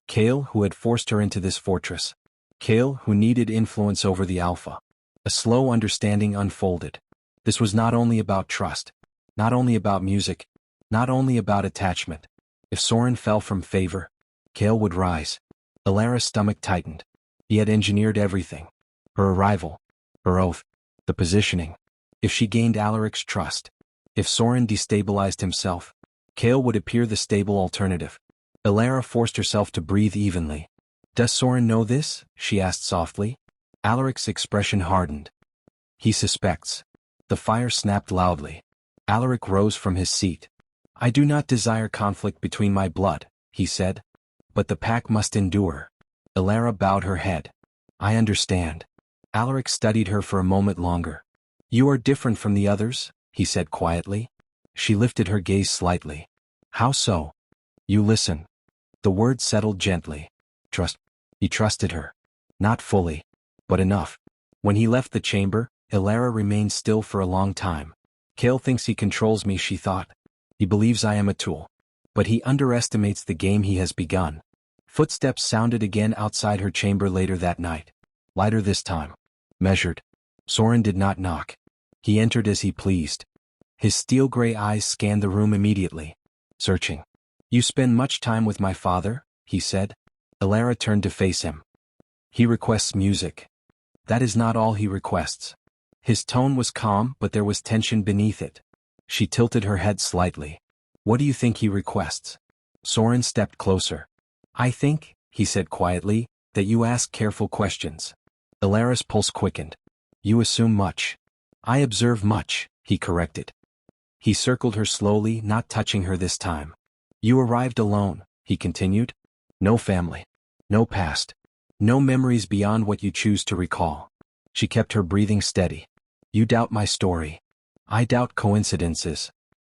Speaker 3: Kale, who had forced her into this fortress. Kale, who needed influence over the Alpha. A slow understanding unfolded. This was not only about trust, not only about music, not only about attachment. If Soren fell from favor, Kale would rise. Alara's stomach tightened. He had engineered everything. Her arrival, her oath, the positioning. If she gained Alaric's trust, if Soren destabilized himself, Kale would appear the stable alternative. Alara forced herself to breathe evenly. Does Soren know this? She asked softly. Alaric's expression hardened. He suspects. The fire snapped loudly. Alaric rose from his seat. I do not desire conflict between my blood, he said. But the pack must endure. Alara bowed her head. I understand. Alaric studied her for a moment longer. You are different from the others, he said quietly. She lifted her gaze slightly. How so? You listen. The words settled gently. Trust. He trusted her. Not fully, but enough. When he left the chamber, Alara remained still for a long time. Kale thinks he controls me, she thought. He believes I am a tool. But he underestimates the game he has begun. Footsteps sounded again outside her chamber later that night. Lighter this time. Measured. Soren did not knock. He entered as he pleased. His steel-gray eyes scanned the room immediately. Searching. You spend much time with my father, he said. Alara turned to face him. He requests music. That is not all he requests. His tone was calm, but there was tension beneath it. She tilted her head slightly. What do you think he requests? Soren stepped closer. I think, he said quietly, that you ask careful questions. Alara's pulse quickened. You assume much. I observe much, he corrected. He circled her slowly, not touching her this time. You arrived alone, he continued. No family. No past. No memories beyond what you choose to recall. She kept her breathing steady. You doubt my story. I doubt coincidences.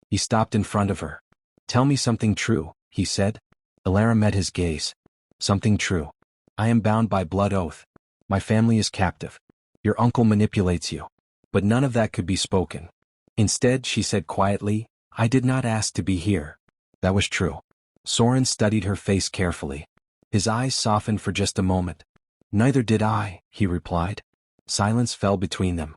Speaker 3: He stopped in front of her. Tell me something true, he said. Alara met his gaze. Something true. I am bound by blood oath. My family is captive. Your uncle manipulates you. But none of that could be spoken. Instead, she said quietly, I did not ask to be here. That was true. Soren studied her face carefully. His eyes softened for just a moment. Neither did I, he replied. Silence fell between them.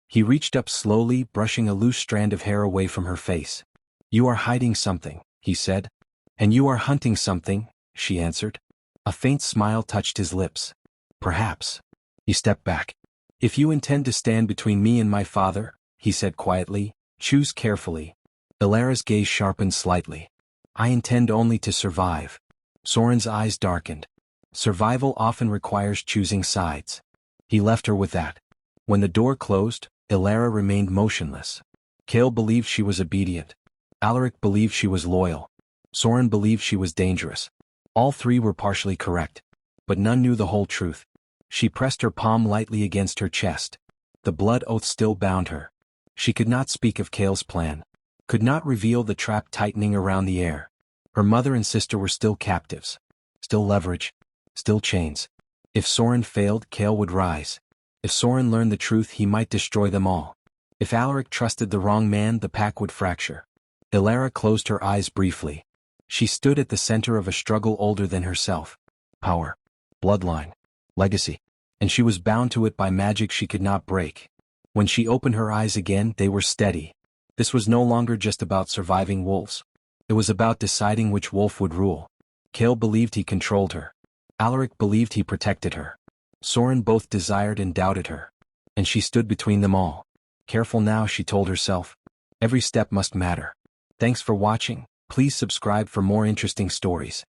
Speaker 3: He reached up slowly, brushing a loose strand of hair away from her face. You are hiding something, he said. And you are hunting something, she answered. A faint smile touched his lips. Perhaps. He stepped back. If you intend to stand between me and my father, he said quietly, choose carefully. Alara's gaze sharpened slightly. I intend only to survive. Soren's eyes darkened. Survival often requires choosing sides. He left her with that. When the door closed, Alara remained motionless. Kale believed she was obedient. Alaric believed she was loyal. Soren believed she was dangerous. All three were partially correct. But none knew the whole truth. She pressed her palm lightly against her chest. The blood oath still bound her. She could not speak of Kale's plan. Could not reveal the trap tightening around the air. Her mother and sister were still captives. Still leverage. Still chains. If Soren failed, Kale would rise. If Soren learned the truth, he might destroy them all. If Alaric trusted the wrong man, the pack would fracture. Alara closed her eyes briefly. She stood at the center of a struggle older than herself. Power. Bloodline. Legacy. And she was bound to it by magic she could not break. When she opened her eyes again, they were steady. This was no longer just about surviving wolves. It was about deciding which wolf would rule. Kale believed he controlled her. Alaric believed he protected her. Soren both desired and doubted her. And she stood between them all. Careful now, she told herself. Every step must matter. Thanks for watching. Please subscribe for more interesting stories.